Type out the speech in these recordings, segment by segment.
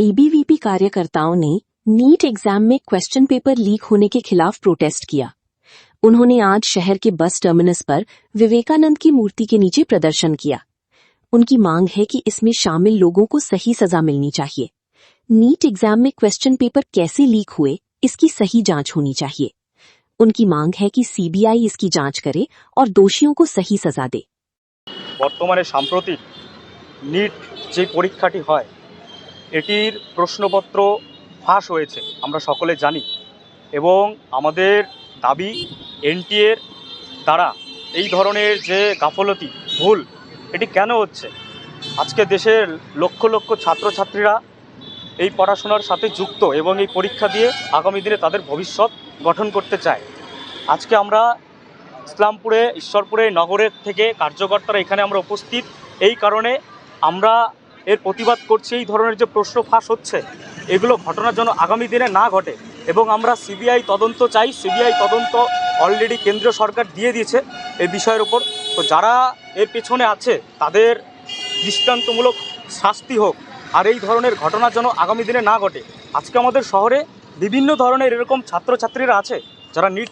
ABVP कार्यकर्ताओं ने NEET exam में क्वेश्चन पेपर लीक होने के खिलाफ प्रोटेस्ट किया। उन्होंने आज शहर के बस टर्मिनस पर विवेकानंद की मूर्ति के नीचे प्रदर्शन किया। उनकी मांग है कि इसमें शामिल लोगों को सही सजा मिलनी चाहिए। नीट एग्जाम में क्वेश्चन पेपर कैसे लीक हुए, इसकी सही जांच होनी चाहिए। उनकी मांग है कि सीबीआई इसकी जांच करे और दोषियों को सही सजा दे। বর্তমানে সাম্প্রতিক নিট যে পরীক্ষাটি হয় এটির প্রশ্নপত্র ফাঁস হয়েছে আমরা সকলে জানি, এবং আমাদের দাবি এনটিএর দ্বারা এই ধরনের যে গাফলতি ভুল এটি কেন হচ্ছে। আজকে দেশের লক্ষ লক্ষ ছাত্রছাত্রীরা এই পড়াশোনার সাথে যুক্ত এবং এই পরীক্ষা দিয়ে আগামী দিনে তাদের ভবিষ্যৎ গঠন করতে চায়। আজকে আমরা ইসলামপুরে ঈশ্বরপুরে নগরের থেকে কার্যকর্তারা এখানে আমরা উপস্থিত, এই কারণে আমরা এর প্রতিবাদ করছি। এই ধরনের যে প্রশ্ন ফাঁস হচ্ছে এগুলো ঘটনা যেন আগামী দিনে না ঘটে, এবং আমরা সিবিআই তদন্ত চাই। সিবিআই তদন্ত অলরেডি কেন্দ্রীয় সরকার দিয়ে দিয়েছে এই বিষয়ের উপর। তো যারা এর পেছনে আছে তাদের দৃষ্টান্তমূলক শাস্তি হোক, আর এই ধরনের ঘটনা যেন আগামী দিনে না ঘটে। আজকে আমাদের শহরে বিভিন্ন ধরনের এরকম ছাত্রছাত্রীরা আছে যারা নিট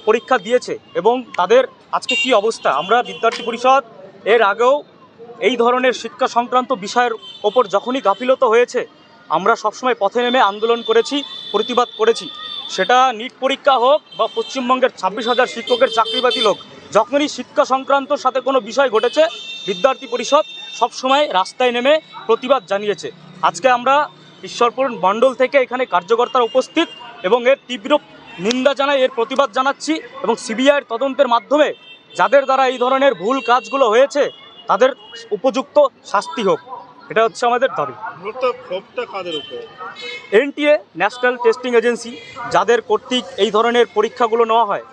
পরীক্ষা দিয়েছে, এবং তাদের আজকে কি অবস্থা। আমরা বিদ্যার্থী পরিষদ এর আগেও এই ধরনের শিক্ষা সংক্রান্ত বিষয়ের ওপর যখনই গাফিলতি হয়েছে আমরা সবসময় পথে নেমে আন্দোলন করেছি, প্রতিবাদ করেছি। সেটা নিট পরীক্ষা হোক বা পশ্চিমবঙ্গের 26,000 শিক্ষকের চাকরি বাতিল হোক, যখনই শিক্ষা সংক্রান্ত সাথে কোনো বিষয় ঘটেছে বিদ্যার্থী পরিষদ সবসময় রাস্তায় নেমে প্রতিবাদ জানিয়েছে। আজকে আমরা ঈশ্বরপুর মণ্ডল থেকে এখানে কার্যকর্তারা উপস্থিত এবং এর তীব্র নিন্দা জানাই, এর প্রতিবাদ জানাচ্ছি, এবং সিবিআইয়ের তদন্তের মাধ্যমে যাদের দ্বারা এই ধরনের ভুল কাজগুলো হয়েছে তাদের উপযুক্ত শাস্তি হোক, এটা হচ্ছে আমাদের দাবি। এনটিএ ন্যাশনাল টেস্টিং এজেন্সি যাদের কর্তৃক এই ধরনের পরীক্ষাগুলো নেওয়া হয়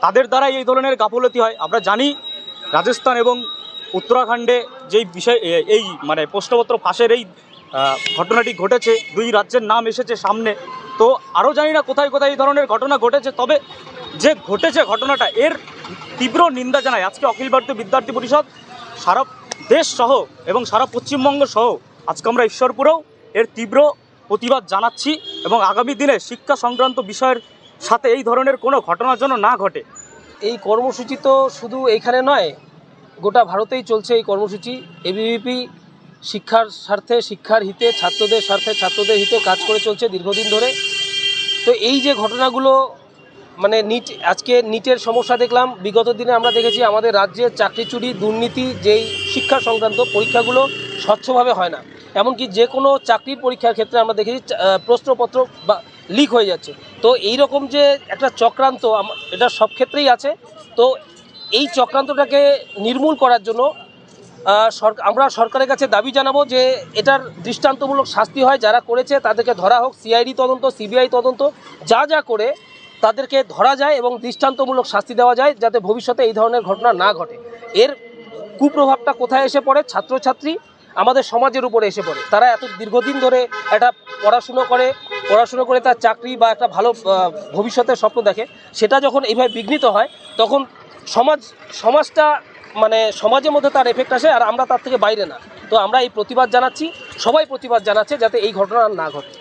তাদের দ্বারা এই ধরনের গাফলতি হয়। আমরা জানি রাজস্থান এবং উত্তরাখণ্ডে যেই বিষয় এই প্রশ্নপত্র ফাঁসের এই ঘটনাটি ঘটেছে, দুই রাজ্যের নাম এসেছে সামনে। তো আরও জানি না কোথায় কোথায় এই ধরনের ঘটনা ঘটেছে, তবে যে ঘটেছে ঘটনাটা এর তীব্র নিন্দা জানায় আজকে অখিল ভারতীয় বিদ্যার্থী পরিষদ সারা দেশ সহ এবং সারা পশ্চিমবঙ্গ সহ আজকে আমরা ঈশ্বরপুরেও এর তীব্র প্রতিবাদ জানাচ্ছি, এবং আগামী দিনে শিক্ষা সংক্রান্ত বিষয়ের সাথে এই ধরনের কোনো ঘটনা যেন না ঘটে। এই কর্মসূচি তো শুধু এইখানে নয়, গোটা ভারতেই চলছে এই কর্মসূচি। এবিভিপি শিক্ষার স্বার্থে, শিক্ষার হিতে, ছাত্রদের স্বার্থে, ছাত্রদের হিতে কাজ করে চলছে দীর্ঘদিন ধরে। তো এই যে ঘটনাগুলো আজকে নিটের সমস্যা দেখলাম, বিগত দিনে আমরা দেখেছি আমাদের রাজ্যে চাকরি চুরি, দুর্নীতি, যেই শিক্ষা সংক্রান্ত পরীক্ষাগুলো স্বচ্ছভাবে হয় না। এমনকি যে কোনো চাকরির পরীক্ষার ক্ষেত্রে আমরা দেখেছি প্রশ্নপত্র বা লিক হয়ে যাচ্ছে। তো এই রকম যে একটা চক্রান্ত এটা সব ক্ষেত্রেই আছে। তো এই চক্রান্তটাকে নির্মূল করার জন্য আমরা সরকারের কাছে দাবি জানাবো যে এটার দৃষ্টান্তমূলক শাস্তি হয়, যারা করেছে তাদেরকে ধরা হোক, সিআইডি তদন্ত, সিবিআই তদন্ত যা করে তাদেরকে ধরা যায় এবং দৃষ্টান্তমূলক শাস্তি দেওয়া যায়, যাতে ভবিষ্যতে এই ধরনের ঘটনা না ঘটে। এর কুপ্রভাবটা কোথায় এসে পড়ে? ছাত্রছাত্রী আমাদের সমাজের উপরে এসে পড়ে। তারা এত দীর্ঘদিন ধরে একটা পড়াশুনো করে তার চাকরি বা একটা ভালো ভবিষ্যতের স্বপ্ন দেখে, সেটা যখন এইভাবে বিঘ্নিত হয় তখন সমাজটা সমাজের মধ্যে তার এফেক্ট আসে, আর আমরা তার থেকে বাইরে না। তো আমরা এই প্রতিবাদ জানাচ্ছি, সবাই প্রতিবাদ জানাচ্ছে যাতে এই ঘটনা না ঘটে।